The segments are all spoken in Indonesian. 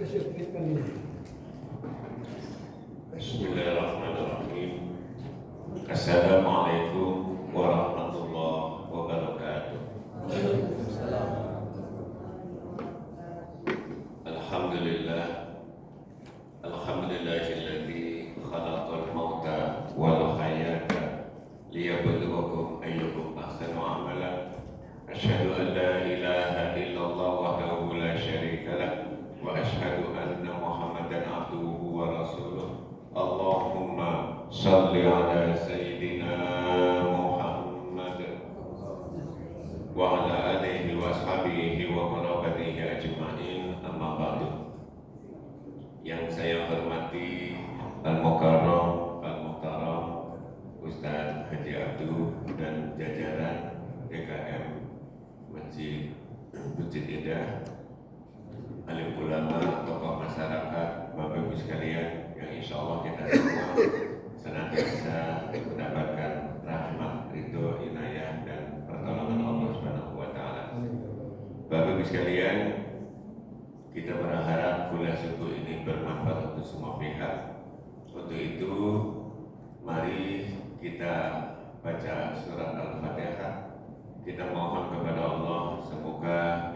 Bismillahirrahmanirrahim. Assalamualaikum warahmatullahi wabarakatuh. Alhamdulillah. Alhamdulillahilladzi khalaqal mauta wal hayata liyabluwakum ayyukum ahsanu amala. Asyhadu an la ilaha illallah wahdahu la syarika lah wa asyhadu anna Muhammadan abduhu wa rasuluh. Allahumma shalli ala sayyidina Muhammad wa ala alihi wa ashabihi wa qarabatihi ajma'in, amma ba'du. Yang saya hormati Al-Mukarram Al-Muhtaram Ustaz Haji Abdul dan jajaran DKM Masjid Bukit Indah, alim ulama, tokoh masyarakat, Bapak Ibu sekalian, yang insya Allah kita semua senantiasa mendapatkan rahmat, ridho, inayah, dan pertolongan Allah Subhanahu wa Ta'ala. Bapak Ibu sekalian, kita berharap bulan subuh ini bermanfaat untuk semua pihak. Untuk itu, mari kita baca surat Al-Fatihah. Kita mohon kepada Allah semoga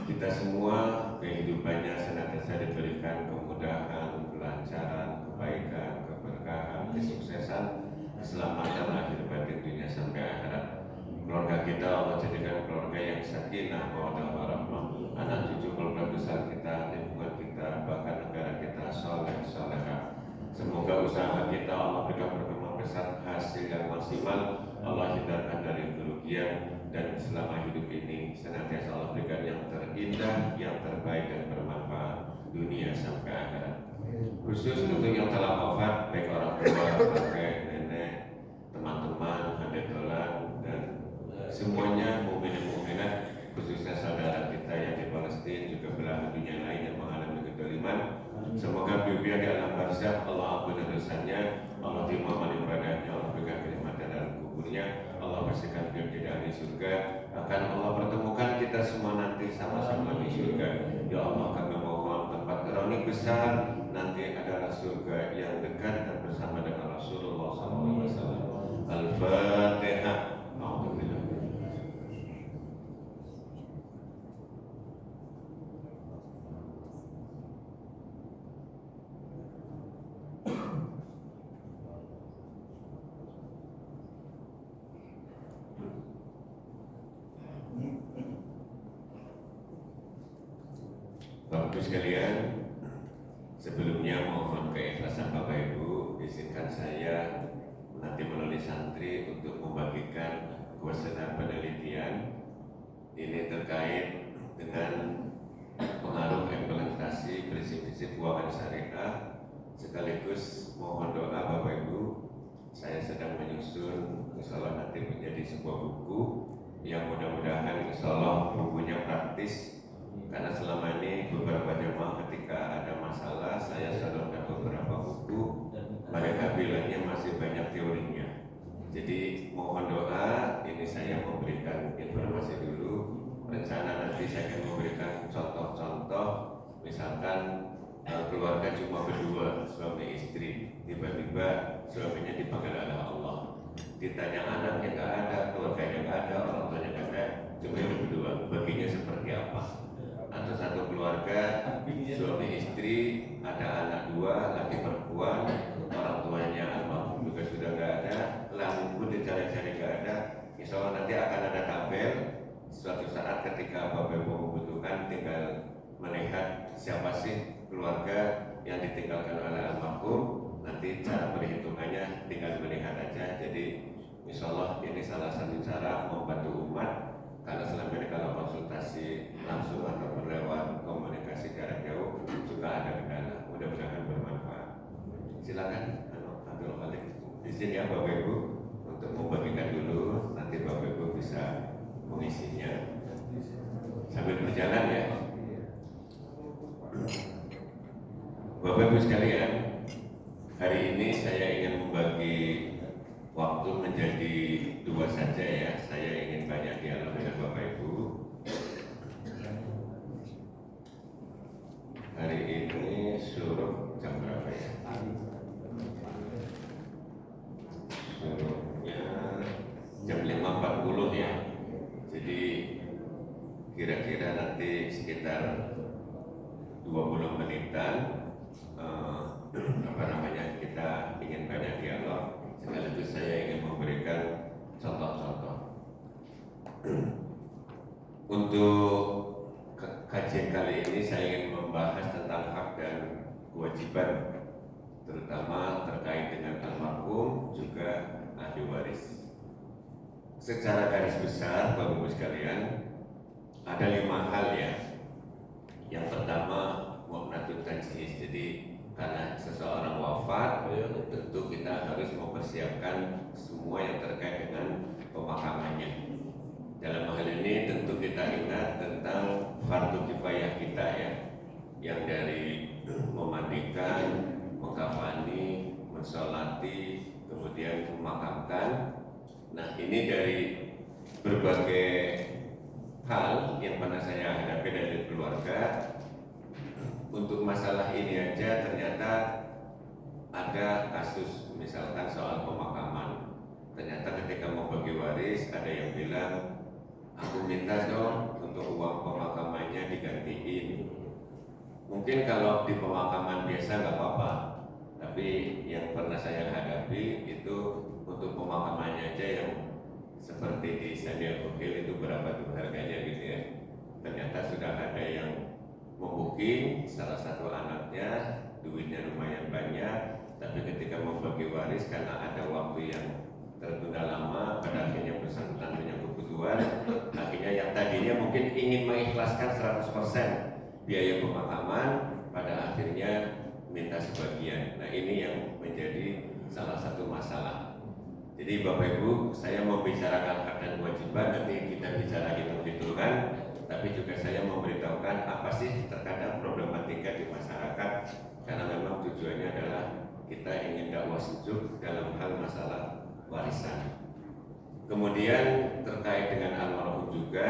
kita semua kehidupannya senantiasa diberikan kemudahan, kelancaran, kebaikan, keberkahan, kesuksesan, keselamatan lahir batin dunia sampai akhirat. Keluarga kita Allah jadikan keluarga yang sakinah, mawaddah warahmah. Anak cucu keluarga besar kita, lingkungan kita, bahkan negara kita saleh salehah. Semoga usaha kita Allah berikan berkembang besar, hasil yang maksimal, Allah hindarkan dari kerugian, dan selama hidup ini senantiasa Allah berikan yang terindah, yang terbaik dan bermanfaat dunia sampai akhirat. Khusus untuk yang telah wafat, baik orang tua, kakek, nenek, teman-teman, handetolan, dan semuanya mukminin mukminat, khususnya saudara kita yang di Palestina, juga belahan dunia lain yang mengalami kezaliman. Semoga biar di alam barzakh Allah ampuni dosanya, Allah terima amal ibadahnya, Allah berikan kenikmatan dalam kuburnya, Allah pastikan dia menjadi ahli surga. Akan Allah pertemukan kita semua nanti sama-sama di surga. Ya Allah, kami mohon tempat ironik besar nanti adalah surga yang dekat dan bersama dengan Rasulullah SAW. Al-Fatihah. Bapak Ibu sekalian, sebelumnya mohon keikhlasan Bapak Ibu, izinkan saya nanti melalui santri untuk membagikan kuesioner penelitian ini terkait dengan pengaruh implementasi prinsip-prinsip keuangan syariah, sekaligus mohon doa Bapak Ibu. Saya sedang menyusun insyaallah nanti menjadi sebuah buku yang mudah-mudahan insyaallah bukunya praktis. Karena selama ini beberapa jemaah ketika ada masalah saya sodorkan beberapa buku, mereka bilangnya masih banyak teorinya. Jadi mohon doa, ini saya memberikan informasi dulu. Rencana nanti saya akan memberikan contoh-contoh, misalkan keluarga cuma berdua, suami istri, tiba-tiba suaminya dipanggil oleh Allah, ditanya anaknya nggak ada, keluarganya nggak ada, orang tuanya nggak ada, cuma berdua, baginya seperti apa? Atau satu keluarga suami istri, ada anak dua, laki perempuan, orang tuanya almarhum juga sudah nggak ada, lalu pun dicari-cari nggak ada. Insya Allah nanti akan ada tabel. Suatu saat ketika Bapak Ibu membutuhkan, tinggal melihat siapa sih keluarga yang ditinggalkan oleh almarhum. Nanti cara perhitungannya tinggal melihat aja. Jadi Insya Allah ini salah satu cara membantu umat. Karena selama ini kalau konsultasi langsung atau lewat komunikasi jarak jauh juga ada kendala. Mudah-mudahan bermanfaat. Silakan Abdul Malik di sini ya Bapak Ibu untuk membagikan dulu. Nanti Bapak Ibu bisa mengisinya sambil berjalan ya. Bapak Ibu sekalian, hari ini saya ingin membagi waktu menjadi dua saja ya. Saya ingin banyak dialog dengan Bapak Ibu. Hari 50 ya. Jadi kira-kira nanti sekitar 20 menitan kita ingin banyak dialog, sekaligus saya ingin memberikan contoh-contoh. Untuk kajian kali ini saya ingin membahas tentang hak dan kewajiban, terutama terkait dengan almarhum juga ahli waris. Secara garis besar, Bapak Ibu sekalian, ada 5 hal ya. Yang pertama, mu'natut tanjis. Jadi karena seseorang wafat, tentu kita harus mempersiapkan semua yang terkait dengan pemakamannya. Dalam hal ini tentu kita ingat tentang fardu kifayah kita ya, yang dari memandikan, mengkafani, mensolati, kemudian memakamkan. Nah, ini dari berbagai hal yang pernah saya hadapi dari keluarga. Untuk masalah ini aja ternyata ada kasus, misalkan soal pemakaman. Ternyata ketika mau bagi waris ada yang bilang, aku minta dong untuk uang pemakamannya digantiin. Mungkin kalau di pemakaman biasa nggak apa-apa, tapi yang pernah saya hadapi itu untuk pemakamannya aja yang seperti di Sandiaga Hill itu berapa tuh harganya gitu ya. Ternyata sudah ada yang membooking salah satu anaknya, duitnya lumayan banyak, tapi ketika mau bagi waris karena ada waktu yang tertunda lama, pada akhirnya bersangkutan punya kebutuhan, akhirnya yang tadinya mungkin ingin mengikhlaskan 100% biaya pemakaman, pada akhirnya minta sebagian. Nah, ini yang menjadi salah satu masalah. Jadi Bapak Ibu, saya mau bicarakan hak dan kewajiban, nanti kita bicara hitung-hitungan, tapi juga saya memberitahukan apa sih terkadang problematika di masyarakat, karena memang tujuannya adalah kita ingin dakwah sejuk dalam hal masalah warisan. Kemudian terkait dengan almarhum juga,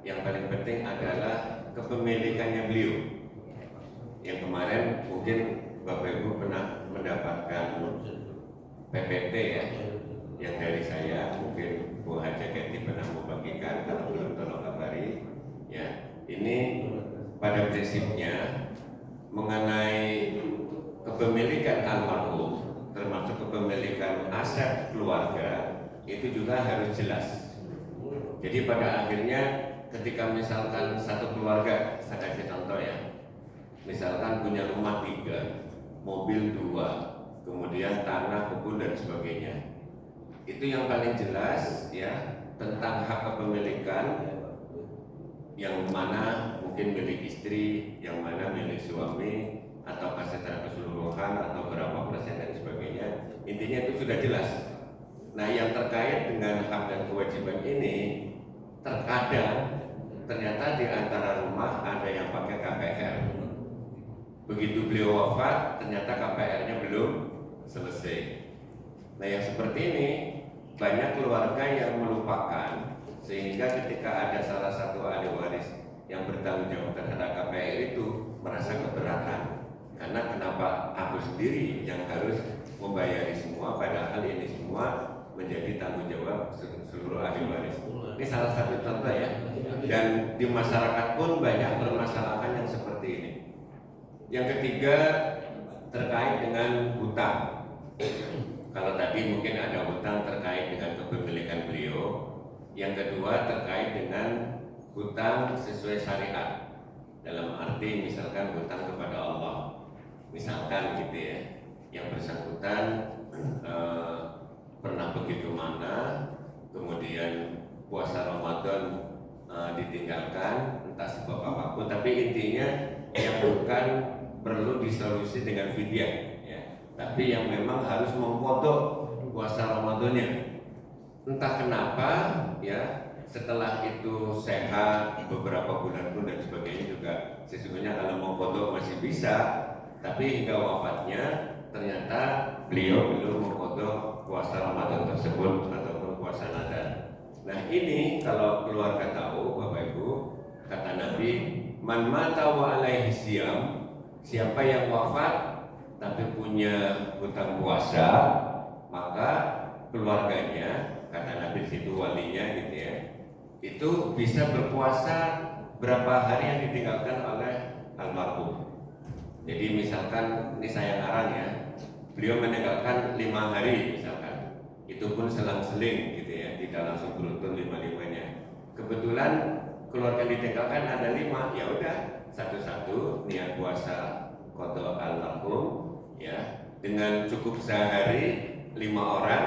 yang paling penting adalah kepemilikannya beliau. Yang kemarin mungkin Bapak Ibu pernah mendapatkan PPT ya, yang dari saya, mungkin Bu Haja Keti pernah membagikan, kalau belum tolong kabari ya. Ini pada prinsipnya mengenai kepemilikan almarhum, termasuk kepemilikan aset keluarga, itu juga harus jelas. Jadi pada akhirnya ketika misalkan satu keluarga, saya kasih contoh ya, misalkan punya rumah 3, mobil 2, kemudian tanah, kebun dan sebagainya, itu yang paling jelas ya tentang hak kepemilikan, yang mana mungkin milik istri, yang mana milik suami, atau secara keseluruhan, atau berapa persen dan sebagainya. Intinya itu sudah jelas. Nah, yang terkait dengan hak dan kewajiban ini, terkadang ternyata di antara rumah ada yang pakai KPR. Begitu beliau wafat, ternyata KPR-nya belum selesai. Nah, yang seperti ini banyak keluarga yang melupakan, sehingga ketika ada salah satu ahli waris yang bertanggung jawab terhadap KPR itu merasa keberatan, karena kenapa aku sendiri yang harus membayari semua, padahal ini semua menjadi tanggung jawab seluruh ahli waris. Ini salah satu contoh ya, dan di masyarakat pun banyak permasalahan yang seperti ini. Yang ketiga terkait dengan hutang. Kalau tadi mungkin ada hutang terkait dengan kepemilikan beliau. Yang kedua terkait dengan hutang sesuai syariat, dalam arti misalkan hutang kepada Allah, misalkan gitu ya, yang bersangkutan pernah pergi kemana, kemudian puasa Ramadan ditinggalkan, entah sebab apapun, tapi intinya yang bukan perlu disolusi dengan fidyah ya, tapi yang memang harus mengkodok puasa Ramadannya. Entah kenapa ya, setelah itu sehat beberapa bulan pun dan sebagainya juga, sesungguhnya kalau mau kodok masih bisa, tapi hingga wafatnya ternyata beliau belum mengkodok puasa Ramadan tersebut ataupun puasa Nadar. Nah, ini kalau keluarga tahu, Bapak Ibu, kata Nabi, man mata wa alaihi siyam, siapa yang wafat tapi punya hutang puasa, maka keluarganya kata Nabi itu walinya gitu ya, itu bisa berpuasa berapa hari yang ditinggalkan oleh almarhum. Jadi misalkan ini saya ngarang ya, beliau meninggalkan 5 hari misalkan, itu pun selang-seling gitu ya, tidak langsung beruntun 5-5-nya. Kebetulan keluarga ditinggalkan ada 5, ya udah satu-satu niat puasa qada almarhum ya, dengan cukup sehari 5 orang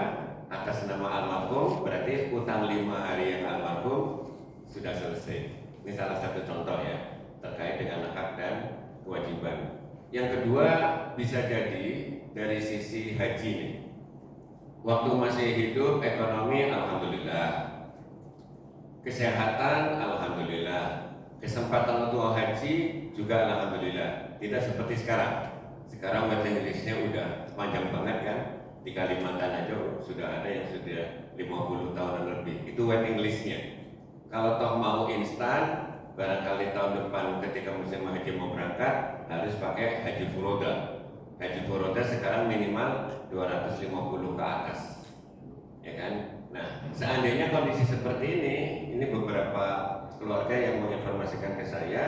atas nama almarhum, berarti utang 5 hari yang almarhum sudah selesai. Ini salah satu contoh ya terkait dengan hak dan kewajiban. Yang kedua bisa jadi dari sisi haji nih. Waktu masih hidup ekonomi alhamdulillah, kesehatan alhamdulillah, kesempatan untuk haji juga alhamdulillah. Tidak seperti sekarang. Sekarang waiting listnya udah panjang banget kan. Di Kalimantan aja sudah ada yang sudah 50 tahunan lebih. Itu waiting listnya. Kalau toh mau instan, barangkali tahun depan ketika musim haji mau berangkat harus pakai haji furoda. Haji furoda sekarang minimal 250 ke atas, ya kan? Nah, seandainya kondisi seperti ini beberapa keluarga yang menginformasikan ke saya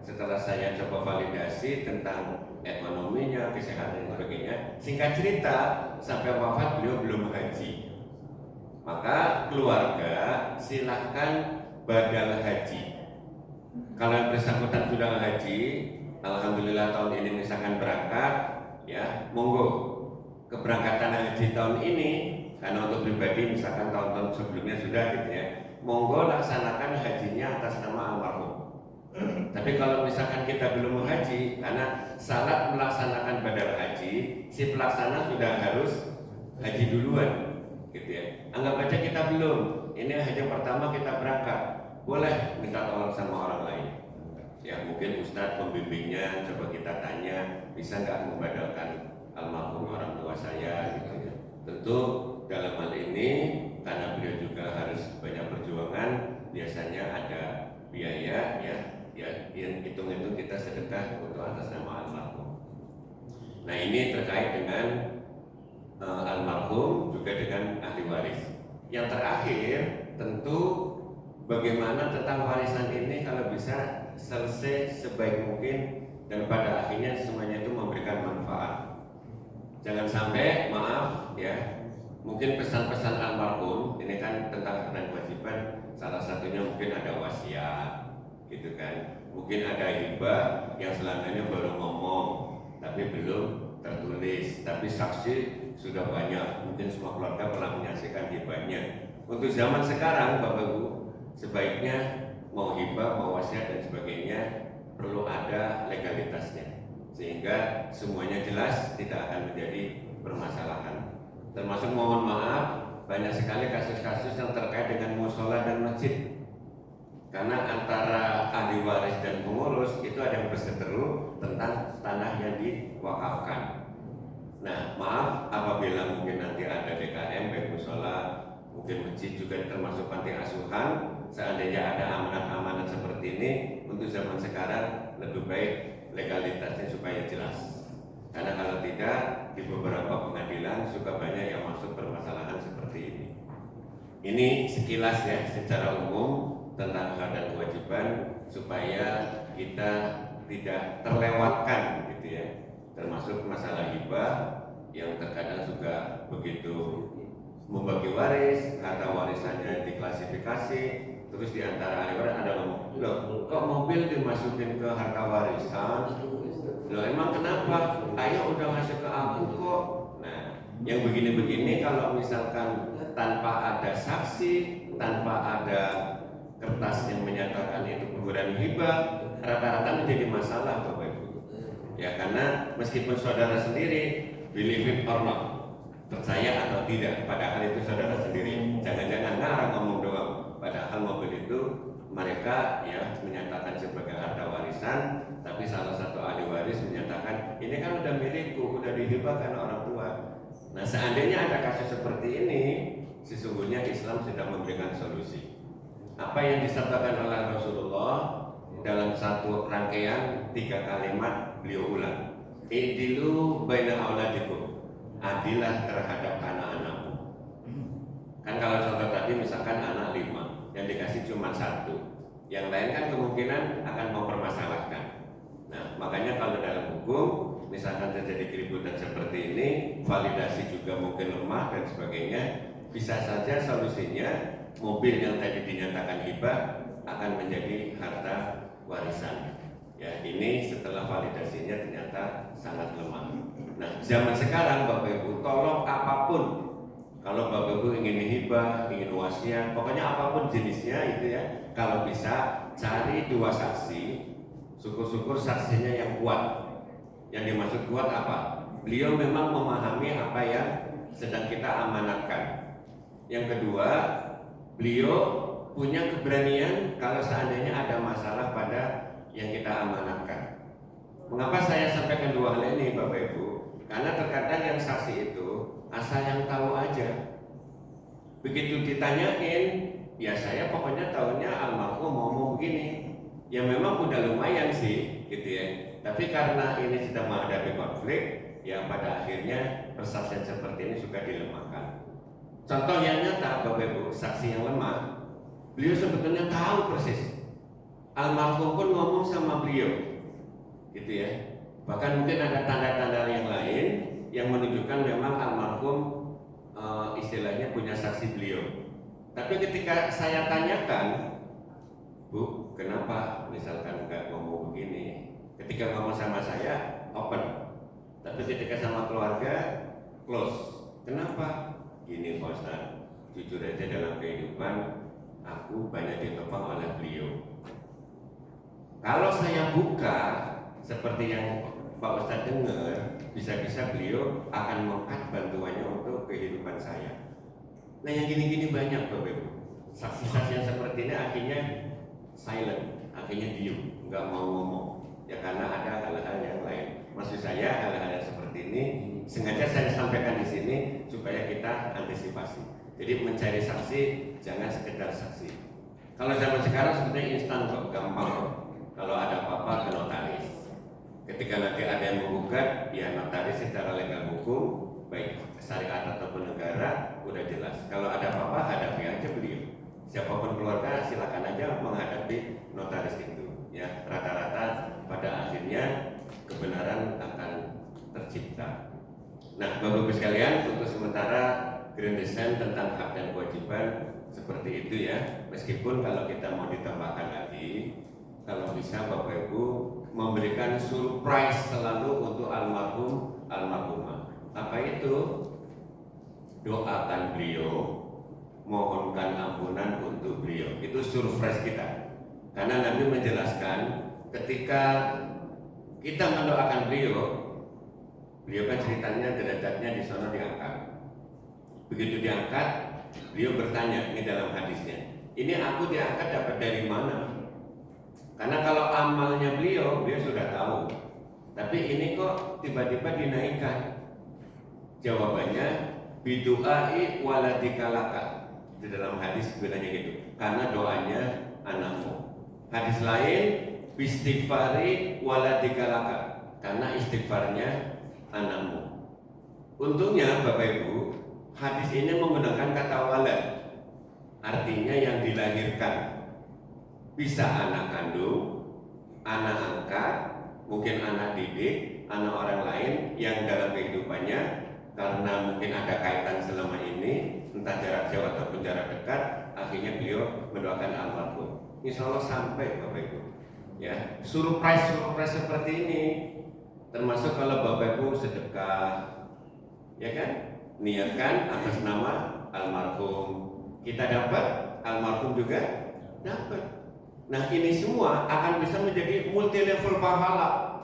setelah saya coba validasi tentang ekonominya, kesehatan dan sebagainya. Singkat cerita, sampai wafat beliau belum haji. Maka keluarga silahkan badal haji. Kalau yang bersangkutan sudah haji, alhamdulillah tahun ini misalkan berangkat, ya monggo keberangkatan haji tahun ini, karena untuk pribadi misalkan tahun-tahun sebelumnya sudah gitu ya, monggo laksanakan hajinya atas nama almarhum. Tapi kalau misalkan kita belum haji, karena syarat melaksanakan badal haji, si pelaksana sudah harus haji duluan, gitu ya. Anggap aja kita belum, ini haji pertama kita berangkat, boleh minta tolong sama orang lain. Ya mungkin ustadz pembimbingnya coba kita tanya, bisa nggak membadalkan almarhum orang tua saya, gitu ya. Tentu dalam hal ini karena beliau juga harus banyak perjuangan, biasanya ada biaya ya yang hitung-hitung kita sedekah untuk atas nama almarhum. Nah ini terkait dengan almarhum juga dengan ahli waris. Yang terakhir tentu bagaimana tentang warisan ini kalau bisa selesai sebaik mungkin dan pada akhirnya semuanya itu memberikan manfaat. Jangan sampai maaf ya, mungkin pesan-pesan almarhum ini kan tentang hak dan kewajiban, salah satunya mungkin ada wasiat gitu kan, mungkin ada hibah yang selamanya baru ngomong tapi belum tertulis, tapi saksi sudah banyak, mungkin semua keluarga pernah menyaksikan hibahnya. Untuk zaman sekarang Bapak Ibu, sebaiknya mau hibah, mau wasiat dan sebagainya perlu ada legalitasnya sehingga semuanya jelas, tidak akan menjadi permasalahan. Termasuk mohon maaf, banyak sekali kasus-kasus yang terkait dengan musola dan masjid. Karena antara ahli waris dan pengurus itu ada yang berseteru tentang tanah yang diwakafkan. Nah, maaf apabila mungkin nanti ada DKM, baik musola, mungkin masjid juga termasuk panti asuhan. Seandainya ada amanat-amanat seperti ini, untuk zaman sekarang lebih baik legalitasnya supaya jelas. Karena kalau tidak, di beberapa pengadilan suka banyak yang masuk permasalahan seperti ini. Ini sekilas ya, secara umum tentang hak dan kewajiban supaya kita tidak terlewatkan gitu ya, termasuk masalah hibah yang terkadang juga begitu membagi waris, harta warisannya diklasifikasi, terus diantara ahli waris ada ngomong, loh kok mobil dimasukin ke harta warisan? Loh emang kenapa? Ayah udah ngasih ke aku kok. Nah, yang begini-begini kalau misalkan tanpa ada saksi, tanpa ada kertas yang menyatakan itu pemberian hibah, rata-rata menjadi masalah Bapak Ibu. Ya karena meskipun saudara sendiri believe it or not, percaya atau tidak, padahal itu saudara sendiri. Jangan-jangan ngarang ngomong doang, padahal mobil itu mereka ya menyatakan sebagai harta warisan, tapi salah satu ahli waris menyatakan ini kan udah milikku, udah dihibahkan orang tua. Nah seandainya ada kasus seperti ini, sesungguhnya Islam sudah memberikan solusi. Apa yang disabdakan oleh Rasulullah dalam satu rangkaian 3 kalimat beliau ulang, idilu baina auladikum, adilah terhadap anak-anakmu. Kan kalau contoh yang dikasih cuma satu, yang lain kan kemungkinan akan mempermasalahkan. Nah, makanya kalau dalam hukum misalkan terjadi keributan seperti ini, validasi juga mungkin lemah dan sebagainya, bisa saja solusinya mobil yang tadi dinyatakan hibah akan menjadi harta warisan. Ya, ini setelah validasinya ternyata sangat lemah. Nah, zaman sekarang Bapak Ibu, tolong apapun, kalau Bapak Ibu ingin hibah, ingin wasiat, pokoknya apapun jenisnya itu ya, kalau bisa cari dua saksi, syukur-syukur saksinya yang kuat. Yang dimaksud kuat apa? Beliau memang memahami apa yang sedang kita amanatkan. Yang kedua, beliau punya keberanian kalau seandainya ada masalah pada yang kita amanatkan. Mengapa saya sampaikan dua hal ini Bapak Ibu? Karena terkadang yang saksi itu asal yang tahu aja. Begitu ditanyain, ya saya pokoknya tahunya almarhum ngomong begini. Ya memang udah lumayan sih, gitu ya. Tapi karena ini sedang menghadapi konflik, ya pada akhirnya persaksian seperti ini suka dilemahkan. Contoh yang nyata Bapak Ibu, saksi yang lemah, beliau sebetulnya tahu persis. Almarhum pun ngomong sama beliau, gitu ya. Bahkan mungkin ada tanda-tanda yang lain yang menunjukkan memang almarhum istilahnya punya saksi beliau. Tapi ketika saya tanyakan, Bu, kenapa misalkan nggak ngomong begini? Ketika ngomong sama saya, open. Tapi ketika sama keluarga, close. Kenapa? Gini Pak Ustaz, jujur aja dalam kehidupan, aku banyak ditopang oleh beliau. Kalau saya buka seperti yang Pak Ustadz dengar, bisa-bisa beliau akan mengangkat bantuannya untuk kehidupan saya. Nah yang gini-gini banyak Bapak Ibu. Saksi-saksi yang seperti ini akhirnya silent, akhirnya diem, nggak mau ngomong. Ya karena ada hal-hal yang lain. Maksud saya hal-hal yang seperti ini sengaja saya sampaikan di sini supaya kita antisipasi. Jadi mencari saksi jangan sekedar saksi. Kalau zaman sekarang sebenarnya instan kok, gampang kok. Kalau ada apa-apa ke notaris. Ketika nanti ada yang menggugat, ya notaris secara legal hukum, baik syariat ataupun negara, udah jelas. Kalau ada apa-apa, hadapi aja beliau. Siapapun keluarga, silakan aja menghadapi notaris itu. Ya, rata-rata pada akhirnya kebenaran akan tercipta. Nah, Bapak-Ibu sekalian, untuk sementara Grand Design tentang hak dan kewajiban seperti itu ya. Meskipun kalau kita mau ditambahkan lagi, kalau bisa Bapak Ibu memberikan surprise selalu untuk almarhum almarhumah. Apa itu? Doakan beliau, mohonkan ampunan untuk beliau. Itu surprise kita. Karena Nabi menjelaskan ketika kita mendoakan beliau, beliau kan ceritanya derajatnya di sana diangkat. Begitu diangkat, beliau bertanya, ini dalam hadisnya, ini aku diangkat dapat dari mana? Karena kalau amalnya beliau sudah tahu. Tapi ini kok tiba-tiba dinaikkan? Jawabannya, bidu'ai waladikalaka. Di dalam hadis bilangnya gitu. Karena doanya anakmu. Hadis lain, bistighfari waladikalaka. Karena istighfarnya anakmu. Untungnya Bapak Ibu, hadis ini menggunakan kata walad. Artinya yang dilahirkan. Bisa anak kandung, anak angkat, mungkin anak didik, anak orang lain yang dalam kehidupannya karena mungkin ada kaitan selama ini, entah jarak jauh ataupun jarak dekat, akhirnya beliau mendoakan almarhum. Insya Allah sampai Bapak Ibu. Ya, surprise seperti ini, termasuk kalau Bapak Ibu sedekah, ya kan, niatkan atas nama almarhum, kita dapat, almarhum juga dapat. Nah ini semua akan bisa menjadi multi level pahala.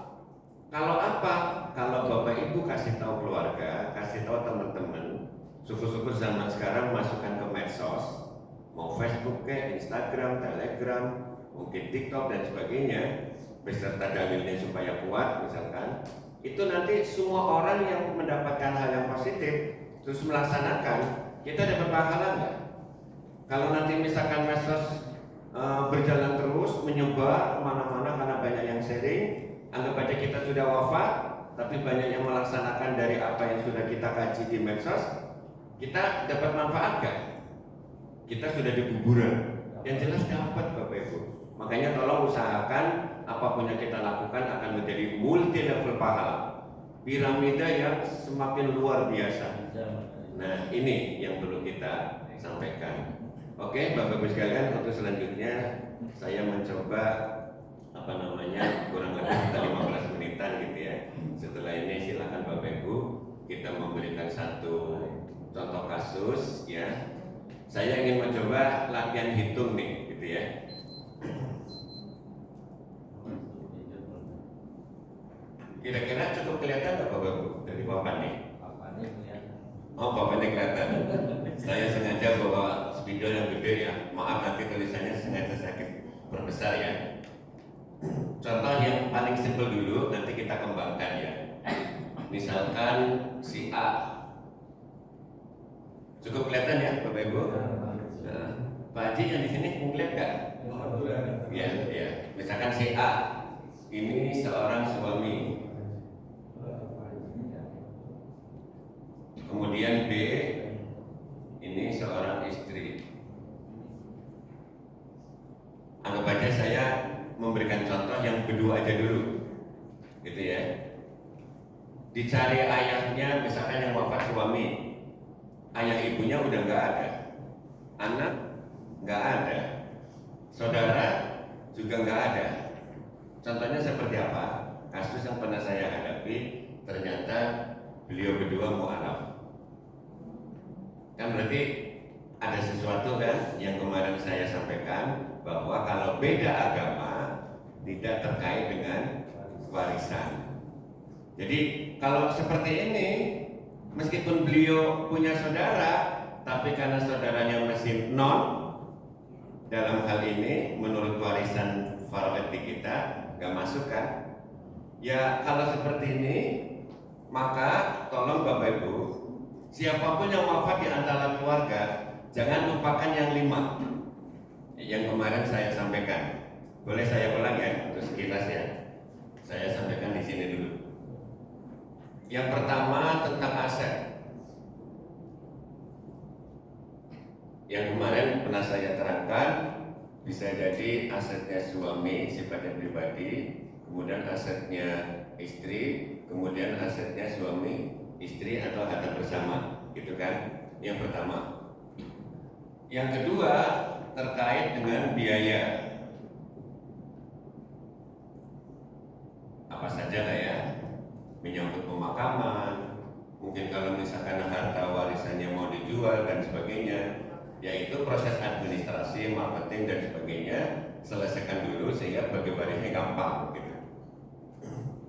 Kalau apa? Kalau Bapak Ibu kasih tahu keluarga, kasih tahu teman-teman, syukur-syukur zaman sekarang masukkan ke medsos, mau Facebook ke, Instagram, Telegram, mungkin TikTok dan sebagainya, beserta dalilnya supaya kuat misalkan, itu nanti semua orang yang mendapatkan hal yang positif terus melaksanakan, kita dapat pahala nggak? Kalau nanti misalkan medsos berjalan terus menyebar kemana-mana karena banyak yang sharing, anggap aja kita sudah wafat, tapi banyak yang melaksanakan dari apa yang sudah kita kaji di medsos, kita dapat manfaat gak? Kita sudah di kuburan, Yang jelas dapat Bapak Ibu. Makanya tolong usahakan apapun yang kita lakukan akan menjadi multi level pahala, piramida yang semakin luar biasa. Nah ini yang perlu kita sampaikan. Oke Bapak Ibu sekalian, untuk selanjutnya saya mencoba kurang lebih sekitar 15 menitan gitu ya. Setelah ini silakan Bapak Ibu kita memberikan satu contoh kasus ya. Saya ingin mencoba latihan hitung nih gitu ya. Kira-kira cukup kelihatan nggak Bapak Ibu dari papan nih? Oh papannya kelihatan. Saya sengaja bawa spidol yang gede ya. Maaf nanti tulisannya sengaja sakit perbesar ya. Contoh yang paling simpel dulu, nanti kita kembangkan ya. Misalkan si A. Cukup kelihatan ya Bapak Ibu? Nah, Pak Haji yang di sini melihat nggak? Ya, ya. Misalkan si A ini seorang suami. Kemudian B ini seorang istri. Anggap aja saya memberikan contoh yang berdua aja dulu, gitu ya. Dicari ayahnya, misalkan yang wafat suami, ayah ibunya udah nggak ada, anak nggak ada, saudara juga nggak ada. Contohnya seperti apa? Kasus yang pernah saya hadapi, ternyata beliau berdua mu'alaf. Kan berarti ada sesuatu kan yang kemarin saya sampaikan, bahwa kalau beda agama tidak terkait dengan warisan. Jadi kalau seperti ini, meskipun beliau punya saudara, tapi karena saudaranya masih non, dalam hal ini menurut warisan fardhu kita nggak masuk kan? Ya kalau seperti ini, maka tolong Bapak Ibu, siapapun yang wafat di antara keluarga, jangan lupakan yang 5 yang kemarin saya sampaikan. Boleh saya ulang ya, untuk sekilas ya. Saya sampaikan di sini dulu. Yang pertama tentang aset. Yang kemarin pernah saya terangkan, bisa jadi asetnya suami sifatnya pribadi, kemudian asetnya istri, kemudian asetnya suami, istri atau harta bersama, gitu kan? Yang pertama. Yang kedua terkait dengan biaya. Apa saja lah ya, menyangkut pemakaman, mungkin kalau misalkan harta warisannya mau dijual dan sebagainya, yaitu proses administrasi, marketing dan sebagainya selesaikan dulu sehingga bagi warisnya gampang gitu.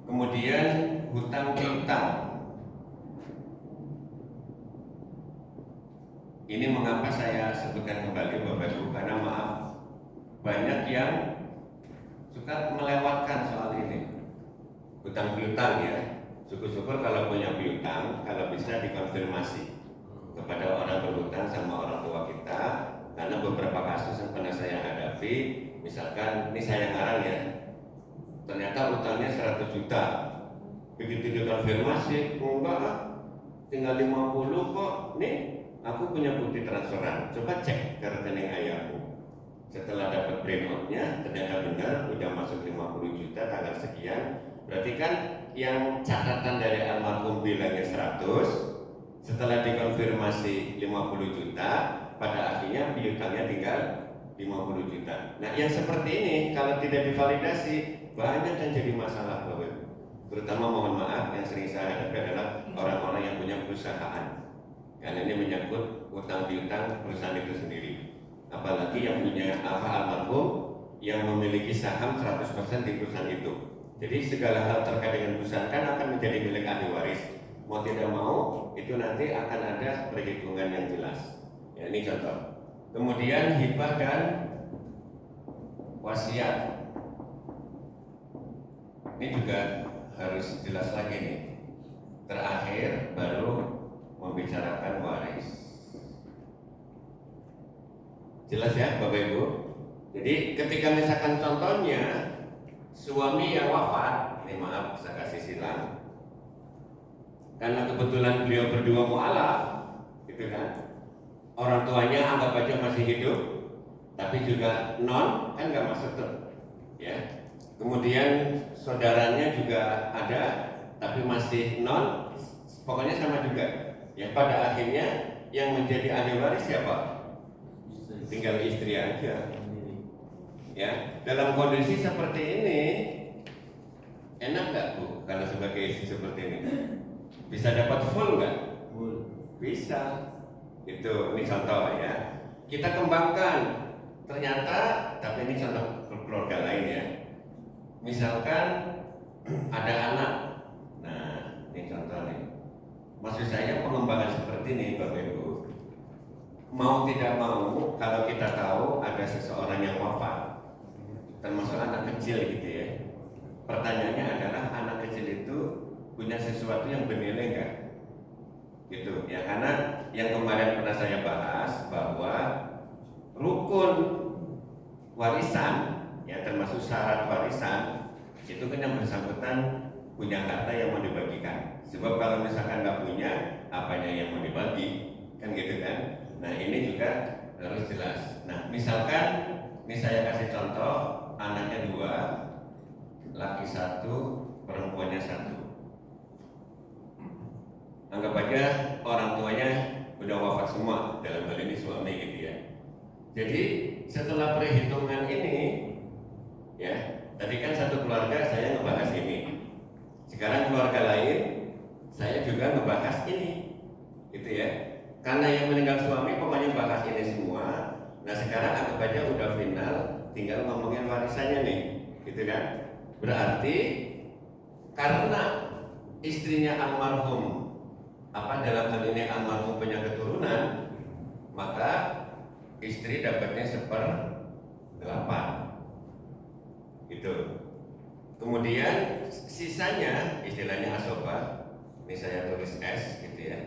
Kemudian hutang piutang. Ini mengapa saya sebutkan kembali Bapak Ibu, karena maaf banyak yang suka melewatkan soal ini. Hutang piutang ya, syukur-syukur kalau punya piutang, kalau bisa dikonfirmasi kepada orang berhutang sama orang tua kita, karena beberapa kasus yang pernah saya hadapi, misalkan ini saya ngarang ya, ternyata utangnya 100 juta, begitu dikonfirmasi, enggak, tinggal 50 kok, nih aku punya bukti transferan, coba cek ke rekening ayahmu. Setelah dapat print-out-nya, ternyata benar udah masuk 50 juta tanggal sekian. Berarti kan yang catatan dari almarhum bilangnya 100, setelah dikonfirmasi 50 juta, pada akhirnya piutangnya tinggal 50 juta. Nah yang seperti ini kalau tidak divalidasi banyak yang jadi masalah Bapak. Terutama mohon maaf yang sering saya hadapi adalah orang-orang yang punya perusahaan. Karena ini menyangkut utang piutang perusahaan itu sendiri. Apalagi yang punya almarhum yang memiliki saham 100% di perusahaan itu. Jadi segala hal terkait dengan perusahaan kan akan menjadi milik ahli waris. Mau tidak mau itu nanti akan ada perhitungan yang jelas. Ya, ini contoh. Kemudian hibah dan wasiat. Ini juga harus jelas lagi nih. Terakhir baru membicarakan waris. Jelas ya Bapak Ibu? Jadi ketika misalkan contohnya suami yang wafat, ini maaf saya kasih silang, karena kebetulan beliau berdua mu'alaf, gitu kan, orang tuanya anggap aja masih hidup, tapi juga non, kan nggak masuk tuh, ya. Kemudian saudaranya juga ada, tapi masih non, pokoknya sama juga. Ya, pada akhirnya yang menjadi ahli waris siapa? Tinggal istri aja. Ya, dalam kondisi seperti ini, enak nggak Bu? Kalau sebagai istri seperti ini, bisa dapat full nggak? Bisa. Itu, ini contoh ya. Kita kembangkan. Ternyata, tapi ini contoh keluarga lain ya. Misalkan ada anak. Nah, ini contoh nih. Maksud saya pengembangan seperti ini Bapak Ibu, mau tidak mau, kalau kita tahu ada seseorang yang wafat, termasuk anak kecil gitu ya. Pertanyaannya adalah anak kecil itu punya sesuatu yang bernilai nggak? Gitu ya, karena yang kemarin pernah saya bahas bahwa rukun warisan ya, termasuk syarat warisan itu kan yang bersangkutan punya harta yang mau dibagikan. Sebab kalau misalkan nggak punya, apanya yang mau dibagi, kan gitu kan? Nah ini juga harus jelas. Nah misalkan, ini saya kasih contoh, anaknya 2, laki 1, perempuannya 1. Anggap aja orang tuanya udah wafat semua, dalam hal ini suami gitu ya. Jadi setelah perhitungan ini, ya tadi kan satu keluarga saya ngebahas ini, sekarang keluarga lain saya juga ngebahas ini, gitu ya. Karena yang meninggal suami pokoknya bahas ini semua. Nah sekarang anggap aja udah final, tinggal ngomongin warisannya nih, gitu kan. Berarti karena istrinya almarhum, dalam hal ini almarhum punya keturunan, maka istri dapatnya 1/8 gitu. Kemudian sisanya istilahnya asoba, ini saya tulis S gitu ya,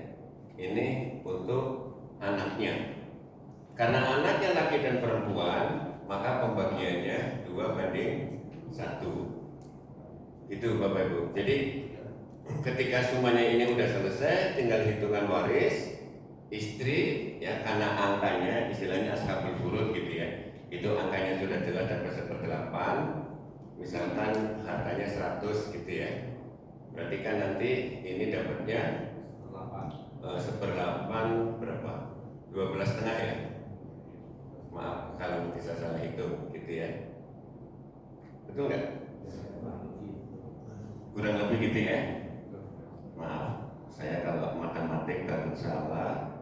ini untuk anaknya. Karena anaknya laki dan perempuan, maka pembagiannya 2/1 itu Bapak Ibu. Jadi ketika semuanya ini udah selesai, tinggal hitungan waris istri ya, karena angkanya istilahnya ashabul furud gitu ya, itu angkanya sudah jelas dapat 1/8. Misalkan hartanya 100 gitu ya, berarti kan nanti ini dapatnya 1/8 berapa? 12,5 ya, maaf kalau bisa salah hitung gitu ya, betul nggak? Kurang lebih gitu ya. Maaf, saya kalau matematik takut salah.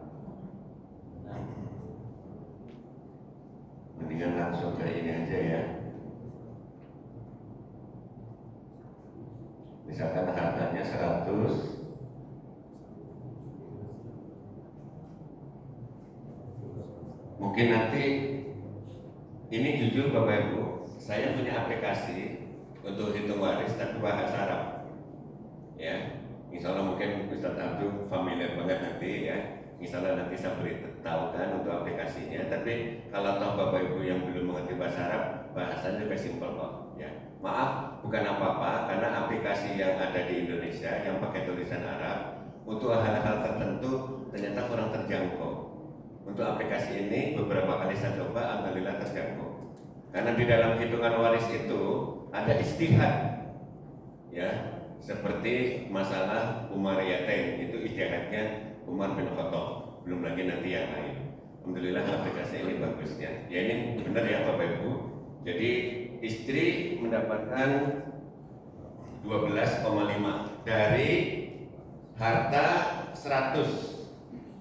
Mendingan langsung ke ini aja ya. Misalkan harganya 100, mungkin nanti ini jujur Bapak Ibu, saya punya aplikasi untuk hitung waris tapi bahasa Arab ya. Misalnya mungkin Ustaz Abdul familiar banget nanti ya, misalnya nanti saya beritahu kan untuk aplikasinya. Tapi kalau tahu Bapak Ibu yang belum mengerti bahasa Arab, bahasanya juga simpel kok ya. Maaf, bukan apa-apa, karena aplikasi yang ada di Indonesia yang pakai tulisan Arab untuk hal-hal tertentu ternyata kurang terjangkau. Untuk aplikasi ini beberapa kali saya coba, alhamdulillah terjangkau. Karena di dalam hitungan waris itu ada istihad ya, seperti masalah Umariyatain, itu istihadnya Umar bin Khattab, belum lagi nanti yang lain. Alhamdulillah aplikasi ini bagusnya. Ya ini benar ya Bapak Ibu. Jadi istri mendapatkan 12,5 dari harta 100.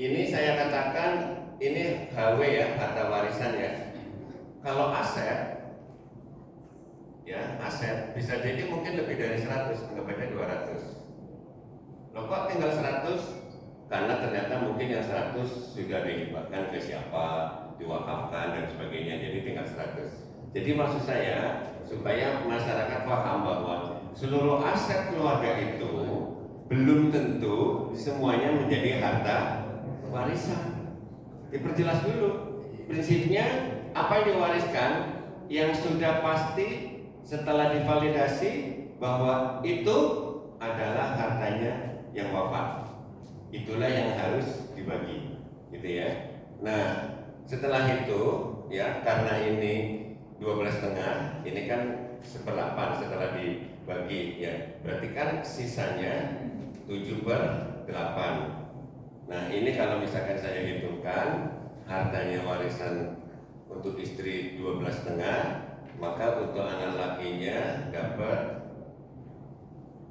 Ini saya katakan ini HW ya, harta warisan ya. Kalau aset ya, aset bisa jadi mungkin lebih dari 100, anggap aja 200. Loh kok tinggal 100? Karena ternyata mungkin yang 100 sudah dihibahkan ke siapa, diwakafkan dan sebagainya, jadi tinggal 100. Jadi maksud saya supaya masyarakat paham bahwa seluruh aset keluarga itu belum tentu semuanya menjadi harta warisan. Diperjelas dulu prinsipnya, apa yang diwariskan yang sudah pasti setelah divalidasi bahwa itu adalah hartanya yang wafat, itulah yang harus dibagi gitu ya. Nah setelah itu ya, karena ini 12,5, ini kan 1/8 setelah dibagi ya. Berarti kan sisanya 7/8. Nah, ini kalau misalkan saya hitungkan hartanya warisan untuk istri 12,5, maka untuk anak lakinya dapat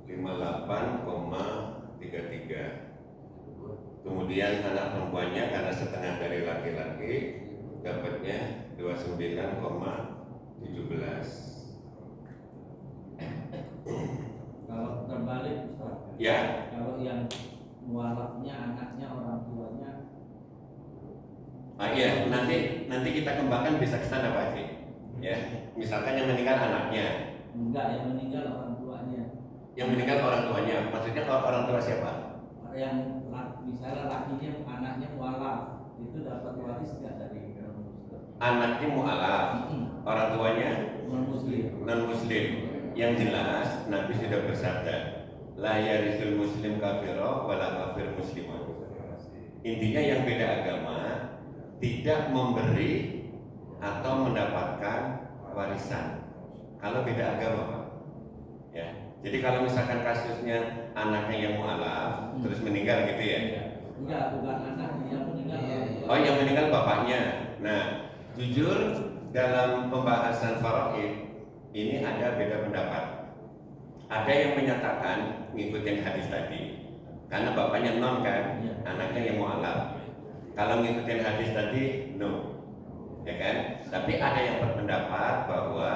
58,33. Kemudian anak perempuannya karena setengah dari laki-laki dapatnya 29,17. Kalau terbalik Ustaz, Ya. kalau yang mualafnya anaknya orang tuanya. Iya, nanti kita kembangkan bisa ke sana Pak Haji. Ya, misalkan yang meninggal anaknya. Enggak, yang meninggal orang tuanya. Yang meninggal orang tuanya, maksudnya orang tua siapa? Yang misalnya lakinya anaknya mualaf, itu dapat waris nggak dari orang muslim? Anaknya mualaf, orang tuanya non muslim. non muslim. Yang jelas Nabi sudah bersabda, la yarisul muslim kafiro wala kafir muslimah. Intinya yang beda agama tidak memberi atau mendapatkan warisan kalau beda agama Pak. Ya. Jadi kalau misalkan kasusnya anaknya yang mualaf terus meninggal gitu ya? Enggak, bukan anaknya yang meninggal. Oh, yang meninggal bapaknya. Nah, jujur dalam pembahasan faraid ini ada beda pendapat. Ada yang menyatakan ngikutin hadis tadi, karena bapaknya non kan, anaknya yang mualaf. Kalau ngikutin hadis tadi, no, ya kan? Tapi ada yang berpendapat bahwa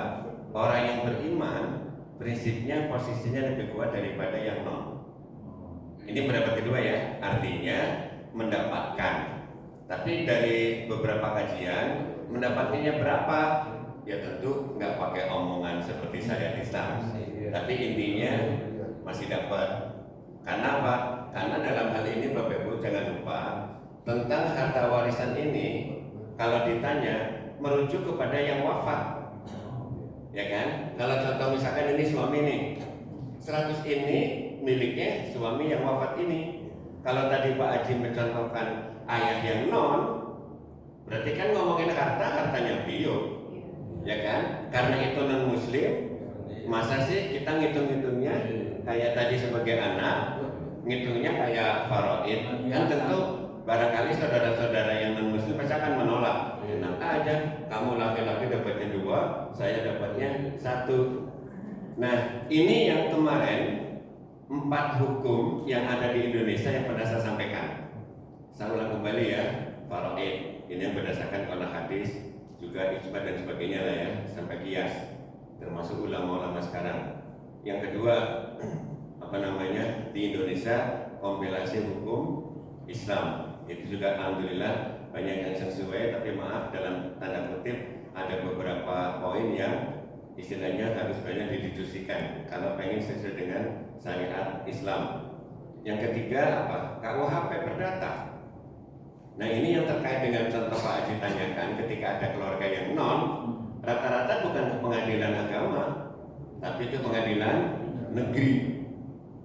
orang yang beriman prinsipnya posisinya lebih kuat daripada yang non. Ini pendapat kedua ya, artinya mendapatkan. Tapi dari beberapa kajian mendapatkannya berapa? Ya tentu nggak pakai omongan seperti syariat Islam. Tapi intinya masih dapat. Karena apa? Karena dalam hal ini Bapak Ibu jangan lupa tentang harta warisan ini, kalau ditanya merujuk kepada yang wafat, ya kan? Kalau contoh misalkan ini suami nih, 100 ini miliknya suami yang wafat ini. Kalau tadi Pak Haji mencontohkan ayah yang non, berarti kan ngomongin hartanya bio, ya kan? Karena itu non muslim, masa sih kita ngitung-ngitungnya kayak tadi sebagai anak, ngitungnya kayak faraid? Kan tentu barangkali saudara-saudara yang non muslim pasti akan menolak. Enak aja, kamu laki-laki dapatnya 2, saya dapatnya 1. Nah, ini yang kemarin 4 hukum yang ada di Indonesia yang pernah saya sampaikan. Saya ulang kembali ya, faraid ini yang berdasarkan qala hadis, juga ijma dan sebagainya lah ya, sampai qiyas, termasuk ulama-ulama sekarang. Yang kedua, di Indonesia kompilasi hukum Islam. Itu juga alhamdulillah banyak yang sesuai, tapi maaf dalam tanda kutip ada beberapa poin yang istilahnya harus banyak didiskusikan kalau pengen sesuai dengan syariat Islam. Yang ketiga apa? KUHP perdata. Nah ini yang terkait dengan contoh Pak Haji tanyakan, ketika ada keluarga yang non, rata-rata bukan ke pengadilan agama, tapi ke pengadilan negeri.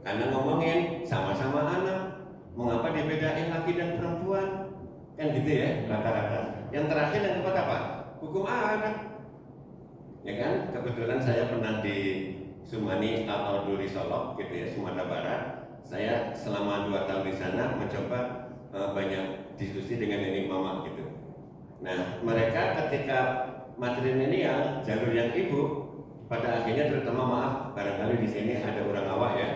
Karena ngomongin sama-sama anak, mengapa dibedain laki dan perempuan? Kan gitu ya rata-rata. Yang terakhir yang keempat apa? Hukum anak. Ya kan, kebetulan saya pernah di Sumani atau Duri Solok gitu ya, Sumatera Barat. Saya selama 2 tahun di sana mencoba banyak diskusi dengan nenek mama gitu. Nah, mereka ketika matrilineal jalur yang ibu, pada akhirnya terutama maaf barangkali di sini ada orang awak ya.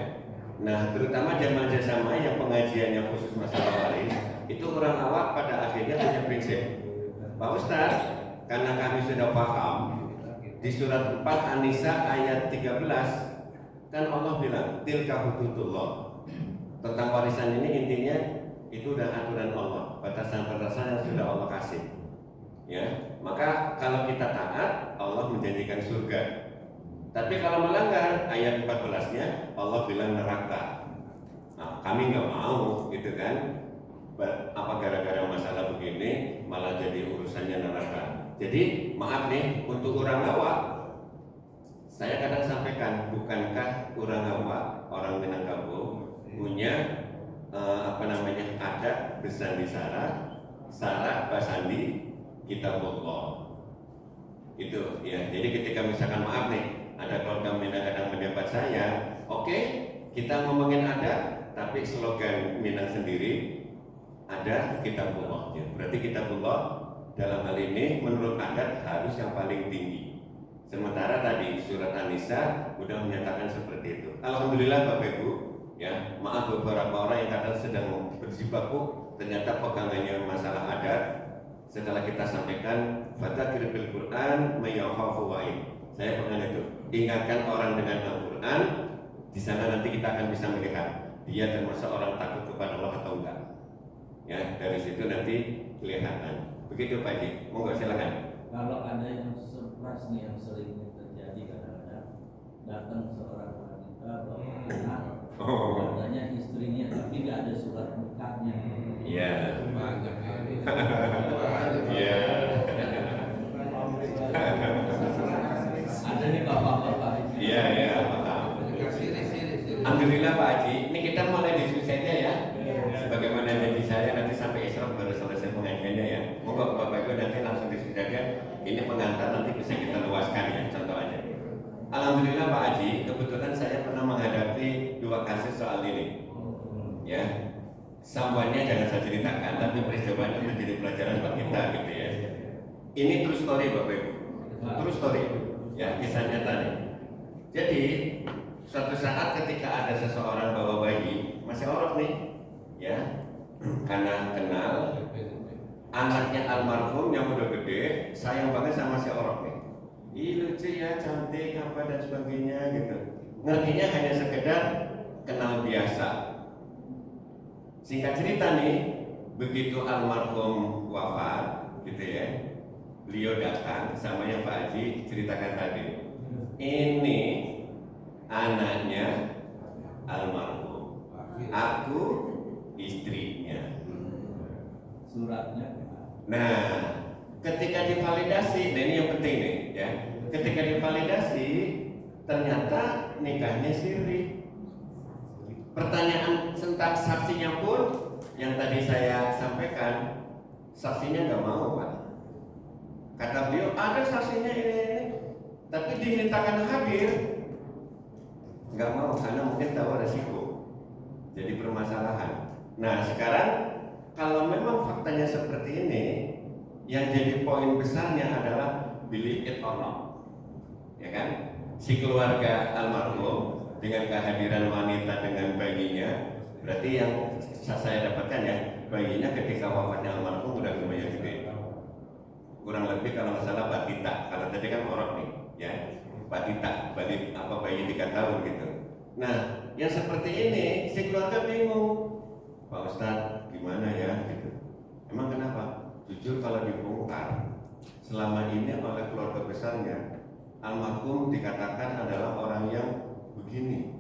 Nah, terutama jamaah jamaah yang pengajiannya khusus masalah waris, itu orang awak pada akhirnya punya prinsip. Pak Ustaz, karena kami sudah paham di surat 4 An-Nisa ayat 13 kan Allah bilang tilka hududullah. Tentang warisan ini intinya itu udah aturan Allah, batasan-batasan yang sudah Allah kasih. Ya, maka kalau kita taat, Allah menjanjikan surga. Tapi kalau melanggar ayat 14-nya Allah bilang neraka. Nah, kami nggak mau gitu kan. Apa gara-gara masalah begini malah jadi urusannya neraka. Jadi maaf nih untuk orang awak, saya kadang sampaikan, bukankah orang awak, orang Minangkabau punya adat besan di Sarah basandi kitabullah. Itu ya. Jadi ketika misalkan maaf nih, ada keluarga Minang kadang mendapat saya, oke, kita ngomongin adat, tapi slogan Minang sendiri ada kitabullah. Berarti kitabullah dalam hal ini menurut adat harus yang paling tinggi. Sementara tadi surat An-Nisa sudah menyatakan seperti itu. Alhamdulillah Bapak Ibu, ya maaf beberapa orang yang kadang sedang berjibaku ternyata pegangannya masalah adat. Setelah kita sampaikan fadzakir bil Quran may yakhafu wa'id. Saya pegang itu. Ingatkan orang dengan Al-Quran. Di sana nanti kita akan bisa melihat dia termasuk orang takut kepada Allah atau enggak. Ya, dari situ nanti kelihatan. Begitu Pak Haji. Monggo silakan. Kalau ada yang surprise nih yang sering terjadi kadang-kadang datang seorang wanita bawa anak, katanya istrinya tapi nggak ada surat nikahnya. Iya. Banyak ini. Iya. Ada nih bapak-bapak. Iya, iya, paham. Alhamdulillah Pak Haji, ini kita mulai diskusi saja ya. Sebagaimana janji saya nanti sampai Isra baru selesai pengajiannya ya. Moga Bapak Ibu nanti langsung diskusi saja. Ini pengantar nanti bisa kita luaskan ya, contoh aja. Alhamdulillah Pak Haji, kebetulan saya pernah menghadapi 2 kasus soal ini. Ya, sambuannya jangan saya ceritakan, tapi peristiwanya menjadi pelajaran buat kita gitu ya. Ini true story Bapak Ibu, true story ya, kisah nyata nih. Jadi suatu saat ketika ada seseorang bawa bayi masih orok nih, ya, karena kenal anaknya almarhum yang udah gede, sayang banget sama si orok nih. Ih lucu ya, cantik apa dan sebagainya gitu. Ngertinya hanya sekedar kenal biasa. Singkat cerita nih, begitu almarhum wafat, gitu ya, beliau datang sama yang Pak Haji ceritakan tadi. Ini anaknya almarhum, aku istrinya. Suratnya. Nah, ketika divalidasi, nah ini yang penting nih, ya. Ketika divalidasi, ternyata nikahnya siri. Pertanyaan tentang saksinya pun yang tadi saya sampaikan, saksinya nggak mau Pak. Kata beliau ada saksinya ini, tapi dimintakan hadir, nggak mau karena mungkin tahu resiko. Jadi permasalahan. Nah sekarang kalau memang faktanya seperti ini, yang jadi poin besarnya adalah believe it or not, ya kan? Si keluarga almarhum dengan kehadiran wanita dengan bayinya, berarti yang saya dapatkan ya, bayinya ketika wafatnya almarhum udah lumayan gede, kurang lebih kalau nggak salah batita, kalau tadi kan orok nih, ya batita, bayi 3 tahun gitu. Nah, yang seperti ini si keluarga bingung, Pak Ustadz gimana ya gitu. Emang kenapa? Jujur kalau dibongkar, selama ini oleh keluarga besarnya almarhum dikatakan adalah orang yang begini.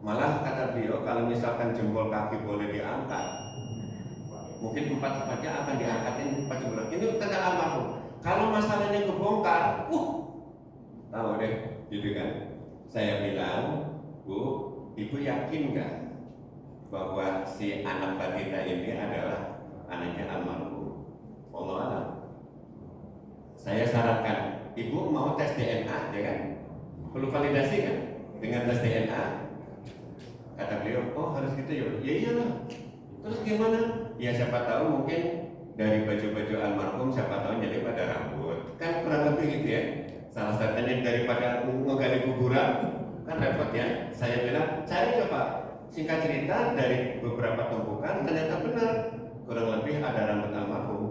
Malah kata beliau kalau misalkan jempol kaki boleh diangkat, mungkin 4-4-nya akan diangkatin 4 jempol. Ini kata almarhum. Kalau masalahnya kebongkar, tahu deh, gitu kan? Saya bilang, Bu, Ibu yakin nggak bahwa si anak batita ini adalah anaknya almarhum? Allah alam. Saya syaratkan, Ibu mau tes DNA, ya kan? Perlu validasi kan? Dengan tes DNA. Kata beliau, oh harus gitu ya? Ya iyalah. Terus gimana? Ya siapa tahu mungkin dari baju-baju almarhum, siapa tahu jadi pada rambut. Kan kurang lebih gitu ya. Salah satunya daripada menggali kuburan, kan repot ya. Saya bilang, cari coba. Singkat cerita dari beberapa tumpukan ternyata benar, kurang lebih ada rambut almarhum.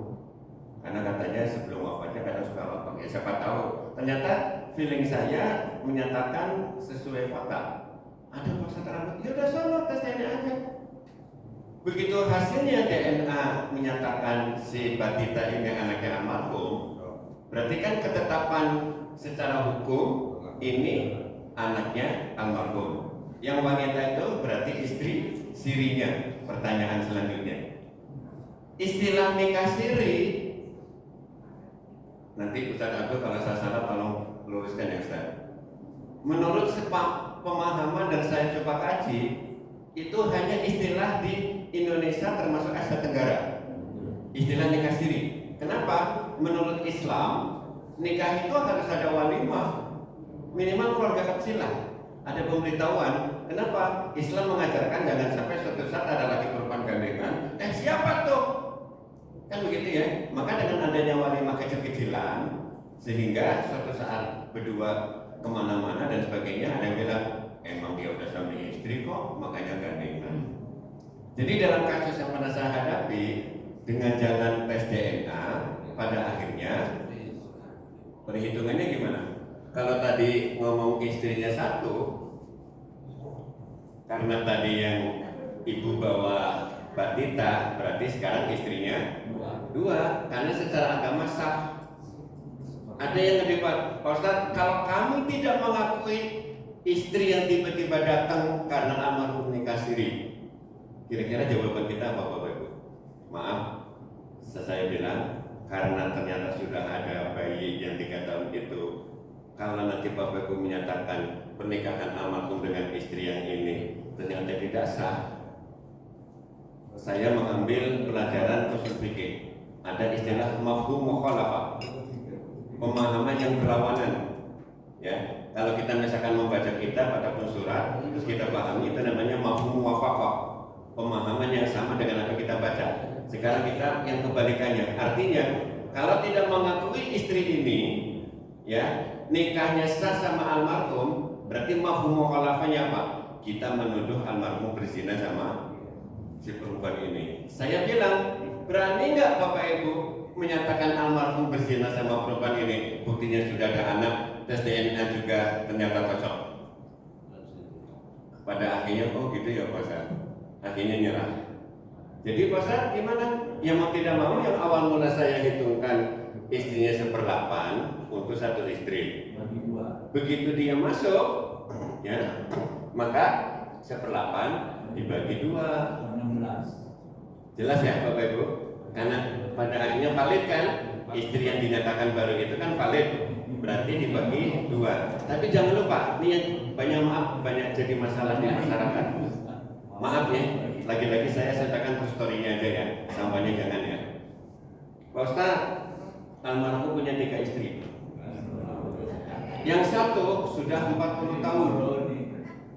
Karena katanya sebelum wafatnya kadang suka rontok. Ya siapa tahu. Ternyata feeling saya menyatakan sesuai fakta. Ada pusat rambut, ya udah sono tes DNA aja. Begitu hasilnya DNA menyatakan si batita ini anaknya almarhum, berarti kan ketetapan secara hukum ini anaknya almarhum. Yang wanita itu berarti istri sirinya. Pertanyaan selanjutnya, istilah nikah siri, nanti Ustaz Abdul kalau saya salah tolong luruskan ya Ustaz. Menurut pemahaman dan saya coba kaji, itu hanya istilah di Indonesia termasuk Asia Tenggara. Istilah nikah siri. Kenapa? menurut Islam nikah itu harus ada walimah, minimal keluarga kecil lah, ada pemberitahuan. Kenapa? Islam mengajarkan jangan sampai suatu saat ada lagi perempuan gandengan, siapa tuh? Kan begitu ya. Maka dengan adanya walimah kecil-kecilan, sehingga suatu saat berdua kemana-mana dan sebagainya, ada yang bilang emang dia udah suami istri kok, makanya gandengan. Jadi dalam kasus yang pernah saya hadapi dengan jalan tes DNA, pada akhirnya perhitungannya gimana? Kalau tadi ngomong istrinya satu, karena tadi yang ibu bawa batita, berarti sekarang istrinya dua, karena secara agama sah. Ada yang ngedebat, Pak Ustadz, kalau kamu tidak mengakui istri yang tiba-tiba datang karena almarhum nikah siri, kira-kira jawaban kita apa Bapak Ibu? Maaf, saya bilang karena ternyata sudah ada bayi yang 3 tahun itu. Kalau nanti Bapak Ibu menyatakan pernikahan almarhum dengan istri yang ini ternyata tidak sah, saya mengambil pelajaran usul fikih. Ada istilah mafhum mukhalafah, pemahaman yang berlawanan. Ya, kalau kita misalkan membaca kitab ataupun surat, terus kita pahami, itu namanya mafhum muwafaqah, pemahaman yang sama dengan apa kita baca. Sekarang kita yang kebalikannya, artinya kalau tidak mengakui istri ini, ya nikahnya sah sama almarhum, berarti mafhum mukhalafahnya apa? Kita menuduh almarhum berzina sama si perempuan ini. Saya bilang, berani nggak Bapak Ibu menyatakan almarhum berzina sama perempuan ini? Buktinya sudah ada anak, tes DNA juga ternyata cocok. Pada akhirnya, oh gitu ya Pak Ustaz. Akhirnya nyerah. Jadi Pak Ustaz gimana? Yang mau tidak mau, yang awal mula saya hitungkan istrinya 1/8 untuk satu istri. Begitu dia masuk, ya, maka 1/8 dibagi 2, 16. Jelas ya Bapak Ibu? Karena pada akhirnya valid kan? Istri yang dinyatakan baru itu kan valid, berarti dibagi 2. Tapi jangan lupa, ini banyak jadi masalah di masyarakat. Maaf ya, lagi-lagi saya ceritakan story-nya aja ya, sampainya jangan ya. Pak Ustaz, almarhum punya 3 istri. Yang satu sudah 40 tahun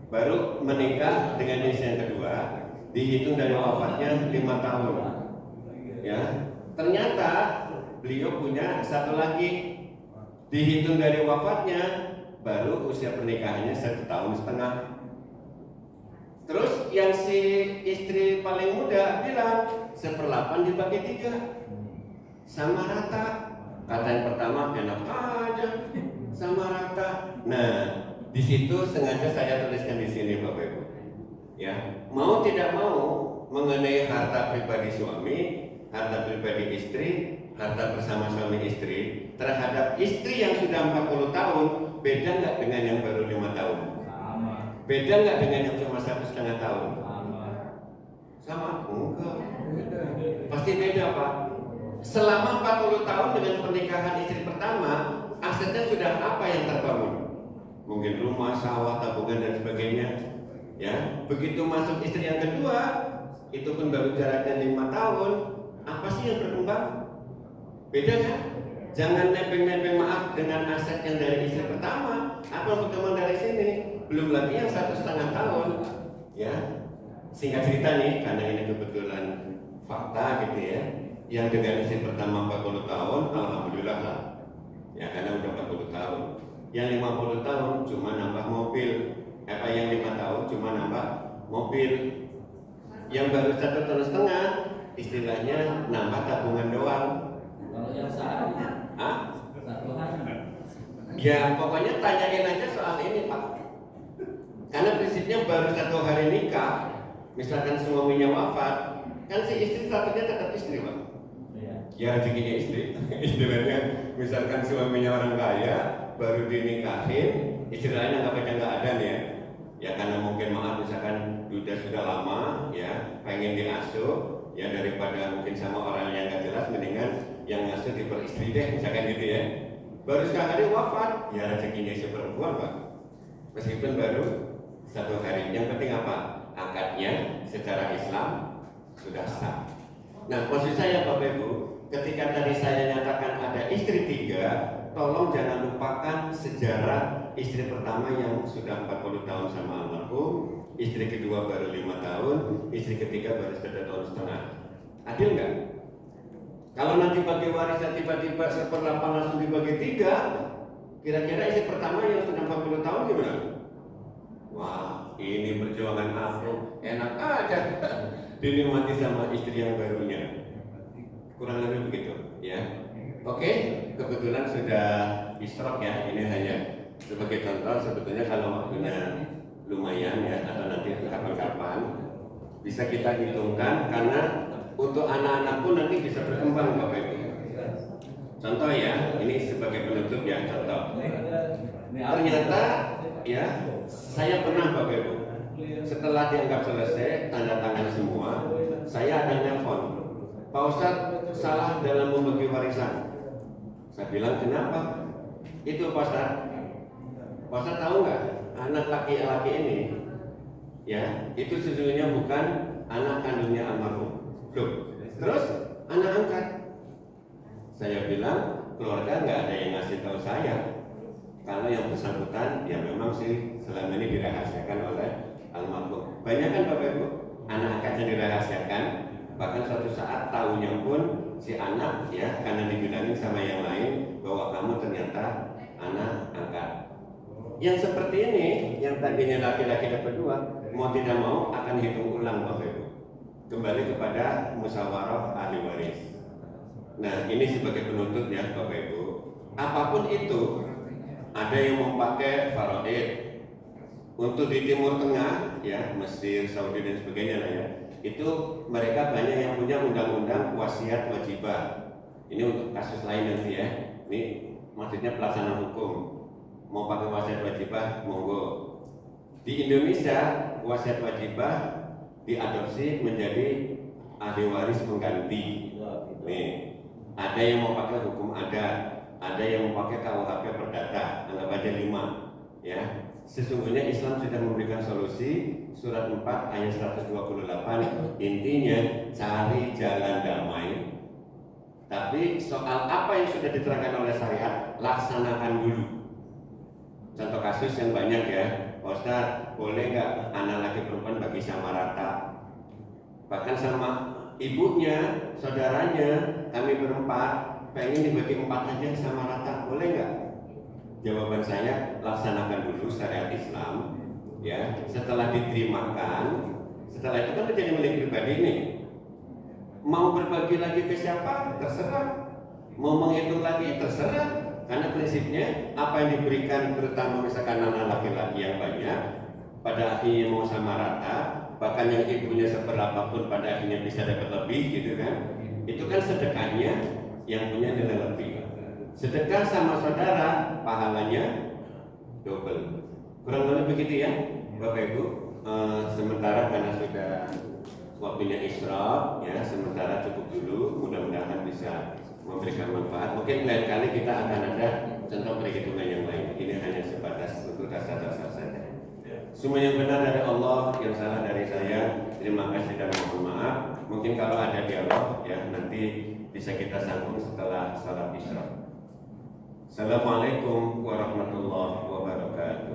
baru menikah dengan istri yang kedua, dihitung dari wafatnya 5 tahun. Ya, ternyata beliau punya satu lagi, dihitung dari wafatnya baru usia pernikahannya 1,5 tahun. Terus yang si istri paling muda bilang 1/8 dibagi 3 sama rata. Kata yang pertama enak aja, sama rata. Nah, di situ sengaja saya tuliskan di sini Bapak Ibu. Ya, mau tidak mau mengenai harta pribadi suami, harta pribadi istri, harta bersama suami istri terhadap istri yang sudah 40 tahun, beda nggak dengan yang baru 5 tahun? Beda nggak dengan yang cuma 1,5 tahun? Sama? Enggak. Pasti beda Pak. Selama 40 tahun dengan pernikahan istri pertama, asetnya sudah apa yang terbangun? Mungkin rumah, sawah, tabungan dan sebagainya. Ya, begitu masuk istri yang kedua, itu pun baru jaraknya 5 tahun. Apa sih yang berkembang? Beda kan? Jangan nebeng-nebeng maaf dengan aset yang dari istri pertama. Apa yang berkembang dari sini? Belum lagi yang 1,5 tahun. Ya, singkat cerita nih, karena ini kebetulan fakta gitu ya. Yang dengan istri pertama 40 tahun, alhamdulillah lah. Ya, karena udah 40 tahun. Yang 50 tahun cuma nambah mobil. Yang 5 tahun cuma nambah mobil. Yang baru 1,5 tahun, istilahnya nambah tabungan doang. Kalau yang sehari, satu hari. Ya pokoknya tanyain aja soal ini Pak. Karena prinsipnya baru 1 hari nikah, misalkan suaminya wafat, kan si istri statusnya tetap istri Pak. Ya rezekinya istri. Istilahnya misalkan suaminya orang kaya, baru dinikahin, istri lain anggapnya nggak ada nih ya. Ya karena mungkin maaf misalkan sudah lama ya pengen diasuh, ya daripada mungkin sama orang yang nggak jelas, mendingan yang ngasuh diperistri deh misalkan gitu ya. Baru sekali wafat, ya rezekinya si perempuan Pak. Meskipun baru 1 hari. Yang penting apa? Akadnya secara Islam sudah sah. Nah maksud saya Bapak Ibu, ketika tadi saya nyatakan ada istri 3, tolong jangan lupakan sejarah istri pertama yang sudah 40 tahun sama almarhum, istri kedua baru 5 tahun, istri ketiga baru 1,5 tahun. Adil nggak? Kalau nanti bagi warisan tiba-tiba 1/8 langsung dibagi 3, kira-kira istri pertama yang sudah 40 tahun gimana? Wah, ini perjuangan aku enak aja dinikmati sama istri yang barunya. Kurang lebih begitu, ya. Oke, kebetulan sudah isyraq ya. Ini hanya sebagai contoh. Sebetulnya kalau waktunya lumayan ya, atau nanti kapan-kapan bisa kita hitungkan, karena untuk anak-anak pun nanti bisa berkembang, Bapak Ibu. Contoh ya, ini sebagai penutup ya, contoh. Ternyata ya, saya pernah Bapak Ibu, setelah dianggap selesai, tanda tangan semua, saya ada nelpon, Pak Ustadz salah dalam membagi warisan. Saya bilang, kenapa? Itu Pak Ustadz tahu nggak, anak laki-laki ini ya, itu sesungguhnya bukan anak kandungnya almarhum. Loh, terus anak angkat. Saya bilang, keluarga nggak ada yang ngasih tahu saya. Kalau yang bersangkutan ya memang sih selama ini dirahasiakan oleh almarhum. Banyak kan Bapak Ibu, anak angkatnya dirahasiakan. Bahkan suatu saat tahunya pun si anak ya, karena dibilangin sama yang lain bahwa kamu ternyata anak angkat. Yang seperti ini, yang tadinya laki-laki dapat 2, mau tidak mau akan hitung ulang Bapak Ibu. Kembali kepada musyawarah ahli waris. Nah, ini sebagai penutup ya Bapak Ibu. Apapun itu, ada yang mau pakai faraid. Untuk di Timur Tengah ya, Mesir, Saudi dan sebagainya lah ya, itu mereka banyak yang punya undang-undang wasiat wajibah. Ini untuk kasus lain nanti ya. Ini maksudnya pelaksanaan hukum. Mau pakai wasiat wajibah, monggo. Di Indonesia wasiat wajibah diadopsi menjadi ahli waris pengganti. Nih, ada yang mau pakai hukum adat, ada yang mau pakai KUHP perdata, anggap aja 5 ya. Sesungguhnya Islam sudah memberikan solusi. Surat 4 ayat 128, intinya cari jalan damai. Tapi soal apa yang sudah diterangkan oleh syariat, laksanakan dulu. Contoh kasus yang banyak ya, Ustaz, boleh nggak anak laki perempuan bagi sama rata? Bahkan sama ibunya, saudaranya, kami berempat pengen dibagi 4 aja sama rata, boleh nggak? Jawaban saya, laksanakan dulu syariat Islam ya. Setelah diterimakan, setelah itu kan menjadi milik pribadi nih. Mau berbagi lagi ke siapa? Terserah. Mau menghitung lagi? Terserah. Karena prinsipnya apa yang diberikan, terutama misalkan anak laki-laki yang banyak, pada akhirnya mau sama rata, bahkan yang ibunya seberapa pun pada akhirnya bisa dapat lebih gitu kan. Itu kan sedekahnya yang punya nilai lebih. Sedekah sama saudara pahalanya double. Kurang lebih begitu ya Bapak Ibu. Sementara karena sudah waktunya isyraq ya, sementara cukup dulu. Mudah-mudahan bisa memberikan manfaat. Mungkin lain kali kita akan ada contoh perhitungan yang lain. Ini hanya sebatas untuk dasar-dasar saja. Semua yang benar dari Allah, yang salah dari saya. Terima kasih dan mohon maaf. Mungkin kalau ada dialog ya nanti bisa kita sambung setelah salat isyraq. Assalamualaikum warahmatullahi wabarakatuh.